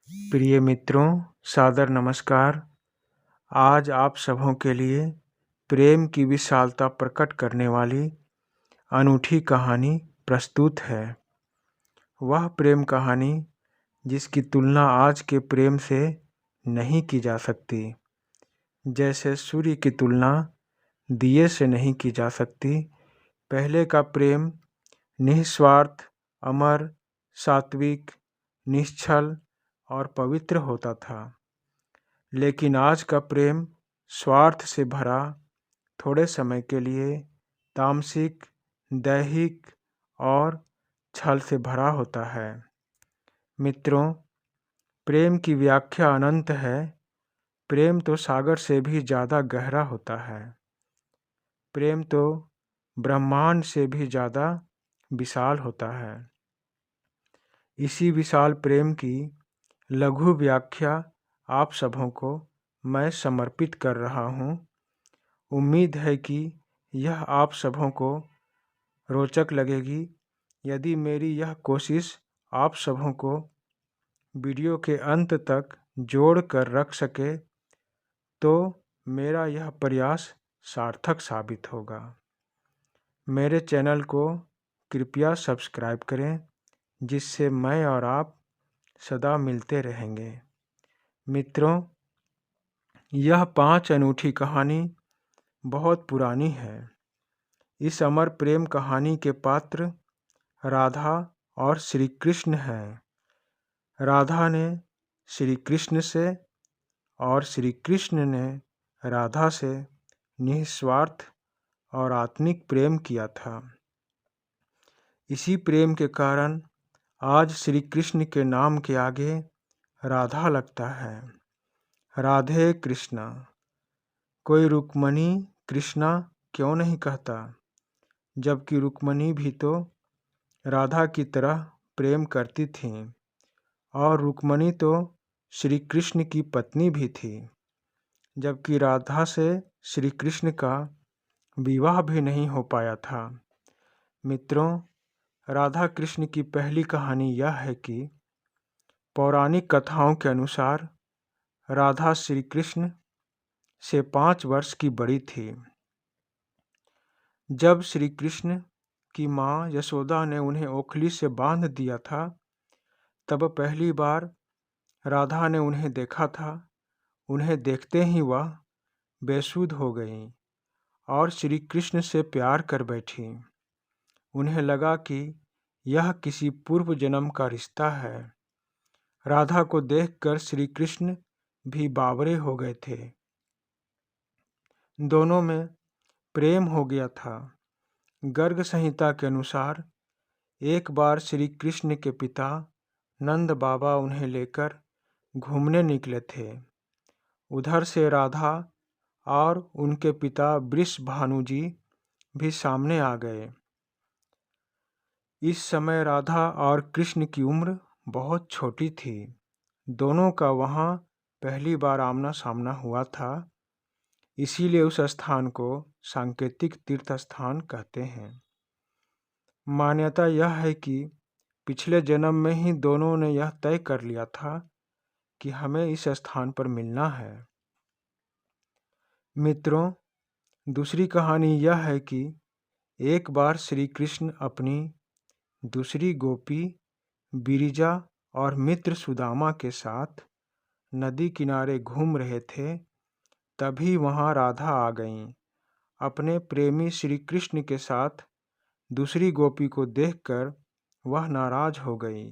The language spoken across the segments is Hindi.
प्रिय मित्रों, सादर नमस्कार। आज आप सबों के लिए प्रेम की विशालता प्रकट करने वाली अनूठी कहानी प्रस्तुत है। वह प्रेम कहानी जिसकी तुलना आज के प्रेम से नहीं की जा सकती। जैसे सूर्य की तुलना दिए से नहीं की जा सकती। पहले का प्रेम निस्वार्थ, अमर, सात्विक, निश्चल और पवित्र होता था। लेकिन आज का प्रेम स्वार्थ से भरा, थोड़े समय के लिए तामसिक, दैहिक और छल से भरा होता है। मित्रों, प्रेम की व्याख्या अनंत है। प्रेम तो सागर से भी ज़्यादा गहरा होता है। प्रेम तो ब्रह्मांड से भी ज़्यादा विशाल होता है। इसी विशाल प्रेम की लघु व्याख्या आप सबों को मैं समर्पित कर रहा हूँ। उम्मीद है कि यह आप सबों को रोचक लगेगी। यदि मेरी यह कोशिश आप सबों को वीडियो के अंत तक जोड़ कर रख सके तो मेरा यह प्रयास सार्थक साबित होगा। मेरे चैनल को कृपया सब्सक्राइब करें, जिससे मैं और आप सदा मिलते रहेंगे। मित्रों, यह 5 अनूठी कहानी बहुत पुरानी है। इस अमर प्रेम कहानी के पात्र राधा और श्री कृष्ण हैं। राधा ने श्री कृष्ण से और श्री कृष्ण ने राधा से निस्वार्थ और आत्मिक प्रेम किया था। इसी प्रेम के कारण आज श्री कृष्ण के नाम के आगे राधा लगता है। राधे कृष्णा। कोई रुक्मणी कृष्णा क्यों नहीं कहता, जबकि रुक्मणी भी तो राधा की तरह प्रेम करती थीं और रुक्मणी तो श्री कृष्ण की पत्नी भी थी, जबकि राधा से श्री कृष्ण का विवाह भी नहीं हो पाया था। मित्रों, राधा कृष्ण की पहली कहानी यह है कि पौराणिक कथाओं के अनुसार राधा श्री कृष्ण से 5 वर्ष की बड़ी थी। जब श्री कृष्ण की माँ यशोदा ने उन्हें ओखली से बांध दिया था, तब पहली बार राधा ने उन्हें देखा था। उन्हें देखते ही वह बेसुध हो गईं और श्री कृष्ण से प्यार कर बैठी। उन्हें लगा कि यह किसी पूर्व जन्म का रिश्ता है। राधा को देखकर श्री कृष्ण भी बावरे हो गए थे। दोनों में प्रेम हो गया था। गर्ग संहिता के अनुसार एक बार श्री कृष्ण के पिता नंद बाबा उन्हें लेकर घूमने निकले थे। उधर से राधा और उनके पिता वृषभानु जी भी सामने आ गए। इस समय राधा और कृष्ण की उम्र बहुत छोटी थी। दोनों का वहाँ पहली बार आमना सामना हुआ था। इसीलिए उस स्थान को सांकेतिक तीर्थ स्थान कहते हैं। मान्यता यह है कि पिछले जन्म में ही दोनों ने यह तय कर लिया था कि हमें इस स्थान पर मिलना है। मित्रों, दूसरी कहानी यह है कि एक बार श्री कृष्ण अपनी दूसरी गोपी बिरिजा और मित्र सुदामा के साथ नदी किनारे घूम रहे थे। तभी वहाँ राधा आ गईं। अपने प्रेमी श्री कृष्ण के साथ दूसरी गोपी को देखकर वह नाराज हो गई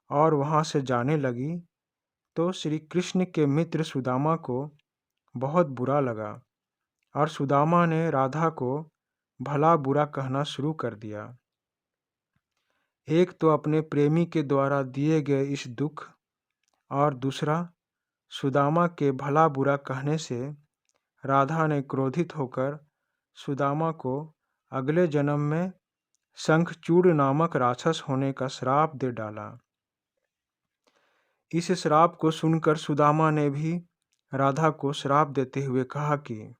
और वहाँ से जाने लगी। तो श्री कृष्ण के मित्र सुदामा को बहुत बुरा लगा और सुदामा ने राधा को भला बुरा कहना शुरू कर दिया। एक तो अपने प्रेमी के द्वारा दिए गए इस दुख, और दूसरा सुदामा के भला बुरा कहने से राधा ने क्रोधित होकर सुदामा को अगले जन्म में शंखचूड़ नामक राक्षस होने का श्राप दे डाला। इस श्राप को सुनकर सुदामा ने भी राधा को श्राप देते हुए कहा कि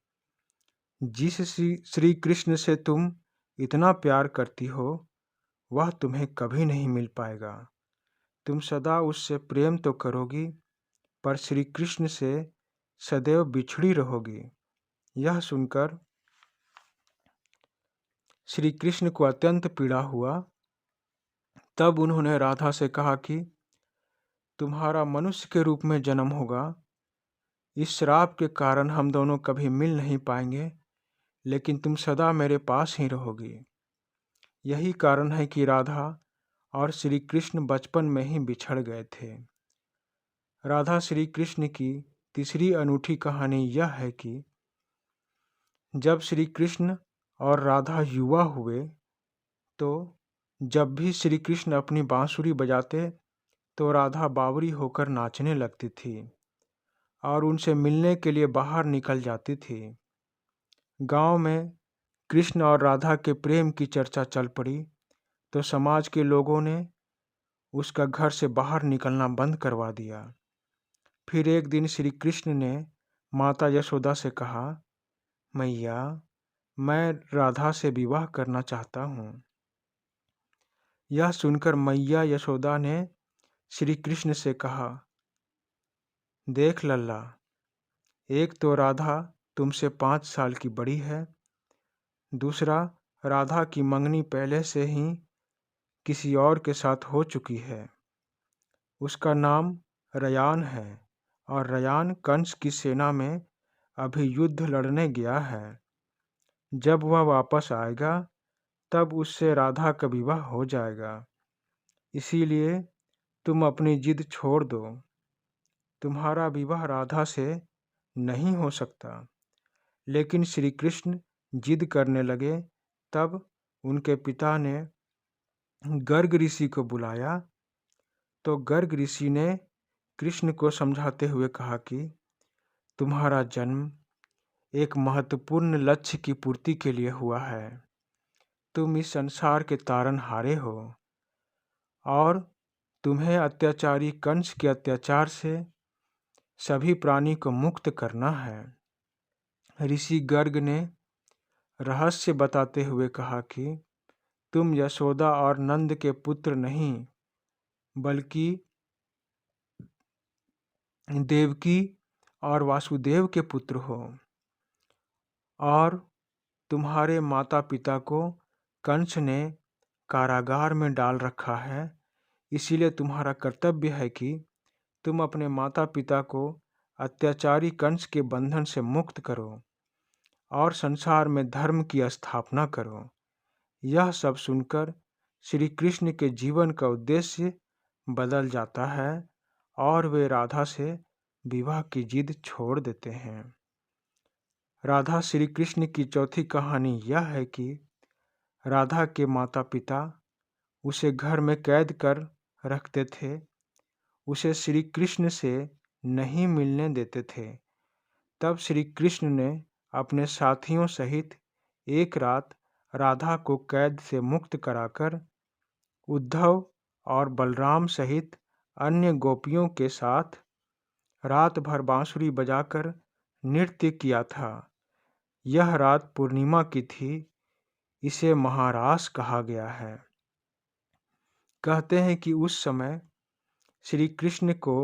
जिस श्री कृष्ण से तुम इतना प्यार करती हो, वह तुम्हें कभी नहीं मिल पाएगा। तुम सदा उससे प्रेम तो करोगी, पर श्री कृष्ण से सदैव बिछड़ी रहोगी। यह सुनकर श्री कृष्ण को अत्यंत पीड़ा हुआ। तब उन्होंने राधा से कहा कि तुम्हारा मनुष्य के रूप में जन्म होगा। इस श्राप के कारण हम दोनों कभी मिल नहीं पाएंगे, लेकिन तुम सदा मेरे पास ही रहोगी। यही कारण है कि राधा और श्री कृष्ण बचपन में ही बिछड़ गए थे। राधा श्री कृष्ण की तीसरी अनूठी कहानी यह है कि जब श्री कृष्ण और राधा युवा हुए तो जब भी श्री कृष्ण अपनी बांसुरी बजाते तो राधा बावरी होकर नाचने लगती थी और उनसे मिलने के लिए बाहर निकल जाती थी। गांव में कृष्ण और राधा के प्रेम की चर्चा चल पड़ी तो समाज के लोगों ने उसका घर से बाहर निकलना बंद करवा दिया। फिर एक दिन श्री कृष्ण ने माता यशोदा से कहा, मैया, मैं राधा से विवाह करना चाहता हूँ। यह सुनकर मैया यशोदा ने श्री कृष्ण से कहा, देख लल्ला, एक तो राधा तुमसे 5 साल की बड़ी है, दूसरा राधा की मंगनी पहले से ही किसी और के साथ हो चुकी है। उसका नाम रयान है और रयान कंस की सेना में अभी युद्ध लड़ने गया है। जब वह वापस आएगा तब उससे राधा का विवाह हो जाएगा। इसीलिए तुम अपनी जिद छोड़ दो। तुम्हारा विवाह राधा से नहीं हो सकता। लेकिन श्री कृष्ण जिद करने लगे। तब उनके पिता ने गर्ग ऋषि को बुलाया तो गर्ग ऋषि ने कृष्ण को समझाते हुए कहा कि तुम्हारा जन्म एक महत्वपूर्ण लक्ष्य की पूर्ति के लिए हुआ है। तुम इस संसार के तारनहारे हो और तुम्हें अत्याचारी कंस के अत्याचार से सभी प्राणी को मुक्त करना है। ऋषि गर्ग ने रहस्य बताते हुए कहा कि तुम यशोदा और नंद के पुत्र नहीं, बल्कि देवकी और वासुदेव के पुत्र हो और तुम्हारे माता पिता को कंस ने कारागार में डाल रखा है। इसीलिए तुम्हारा कर्तव्य है कि तुम अपने माता पिता को अत्याचारी कंस के बंधन से मुक्त करो और संसार में धर्म की स्थापना करो। यह सब सुनकर श्री कृष्ण के जीवन का उद्देश्य बदल जाता है और वे राधा से विवाह की जिद छोड़ देते हैं। राधा श्री कृष्ण की चौथी कहानी यह है कि राधा के माता पिता उसे घर में कैद कर रखते थे, उसे श्री कृष्ण से नहीं मिलने देते थे। तब श्री कृष्ण ने अपने साथियों सहित एक रात राधा को कैद से मुक्त कराकर उद्धव और बलराम सहित अन्य गोपियों के साथ रात भर बांसुरी बजाकर नृत्य किया था। यह रात पूर्णिमा की थी। इसे महारास कहा गया है। कहते हैं कि उस समय श्री कृष्ण को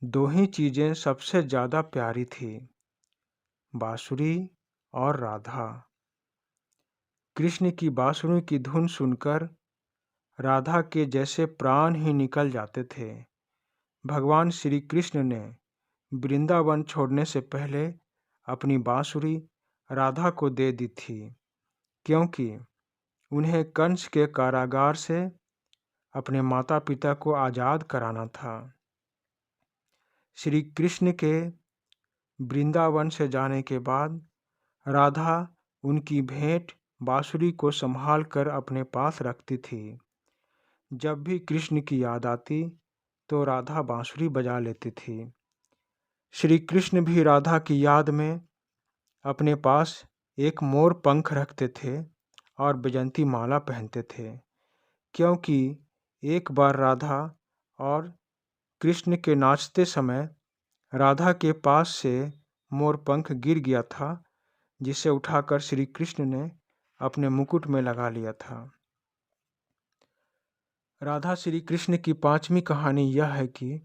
2 ही चीज़ें सबसे ज़्यादा प्यारी थी, बांसुरी और राधा। कृष्ण की बांसुरी की धुन सुनकर राधा के जैसे प्राण ही निकल जाते थे। भगवान श्री कृष्ण ने वृंदावन छोड़ने से पहले अपनी बांसुरी राधा को दे दी थी, क्योंकि उन्हें कंस के कारागार से अपने माता पिता को आज़ाद कराना था। श्री कृष्ण के वृंदावन से जाने के बाद राधा उनकी भेंट बांसुरी को संभाल कर अपने पास रखती थी। जब भी कृष्ण की याद आती तो राधा बांसुरी बजा लेती थी। श्री कृष्ण भी राधा की याद में अपने पास एक मोर पंख रखते थे और बैजंती माला पहनते थे, क्योंकि एक बार राधा और कृष्ण के नाचते समय राधा के पास से मोर पंख गिर गया था, जिसे उठाकर श्री कृष्ण ने अपने मुकुट में लगा लिया था। राधा श्री कृष्ण की पांचवी कहानी यह है कि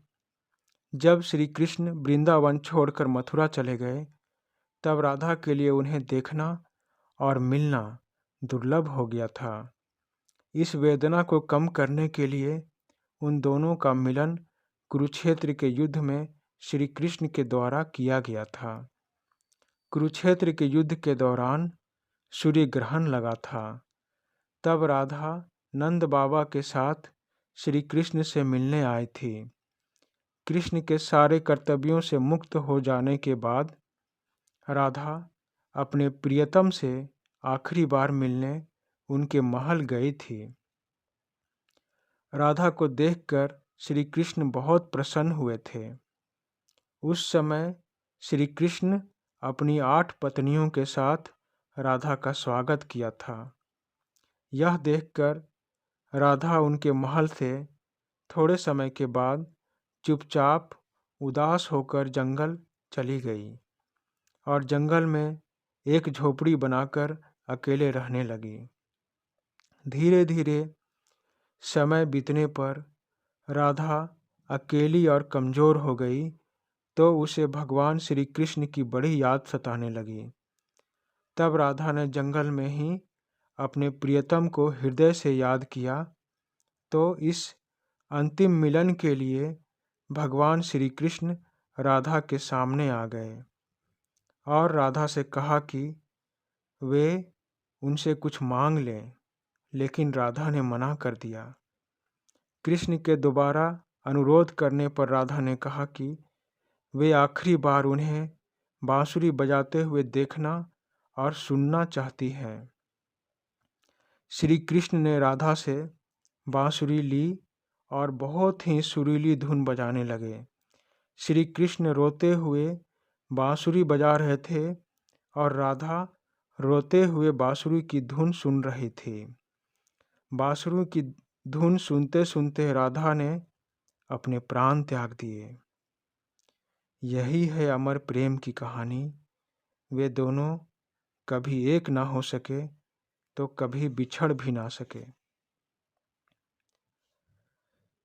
जब श्री कृष्ण वृंदावन छोड़कर मथुरा चले गए, तब राधा के लिए उन्हें देखना और मिलना दुर्लभ हो गया था। इस वेदना को कम करने के लिए उन दोनों का मिलन कुरुक्षेत्र के युद्ध में श्री कृष्ण के द्वारा किया गया था। कुरुक्षेत्र के युद्ध के दौरान सूर्य ग्रहण लगा था। तब राधा नंद बाबा के साथ श्री कृष्ण से मिलने आई थी। कृष्ण के सारे कर्तव्यों से मुक्त हो जाने के बाद राधा अपने प्रियतम से आखिरी बार मिलने उनके महल गई थी। राधा को देखकर श्री कृष्ण बहुत प्रसन्न हुए थे। उस समय श्री कृष्ण अपनी 8 पत्नियों के साथ राधा का स्वागत किया था। यह देखकर राधा उनके महल से थोड़े समय के बाद चुपचाप उदास होकर जंगल चली गई और जंगल में एक झोपड़ी बनाकर अकेले रहने लगी। धीरे धीरे समय बीतने पर राधा अकेली और कमज़ोर हो गई, तो उसे भगवान श्री कृष्ण की बड़ी याद सताने लगी। तब राधा ने जंगल में ही अपने प्रियतम को हृदय से याद किया, तो इस अंतिम मिलन के लिए भगवान श्री कृष्ण राधा के सामने आ गए और राधा से कहा कि वे उनसे कुछ मांग लें, लेकिन राधा ने मना कर दिया। कृष्ण के दोबारा अनुरोध करने पर राधा ने कहा कि वे आखिरी बार उन्हें बांसुरी बजाते हुए देखना और सुनना चाहती हैं। श्री कृष्ण ने राधा से बांसुरी ली और बहुत ही सुरीली धुन बजाने लगे। श्री कृष्ण रोते हुए बांसुरी बजा रहे थे और राधा रोते हुए बांसुरी की धुन सुन रही थी। बांसुरी की धुन सुनते सुनते राधा ने अपने प्राण त्याग दिए। यही है अमर प्रेम की कहानी। वे दोनों कभी एक ना हो सके तो कभी बिछड़ भी ना सके।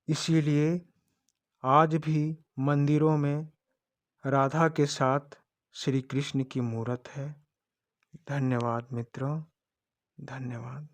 इसीलिए आज भी मंदिरों में राधा के साथ श्री कृष्ण की मूर्त है। धन्यवाद मित्रों, धन्यवाद।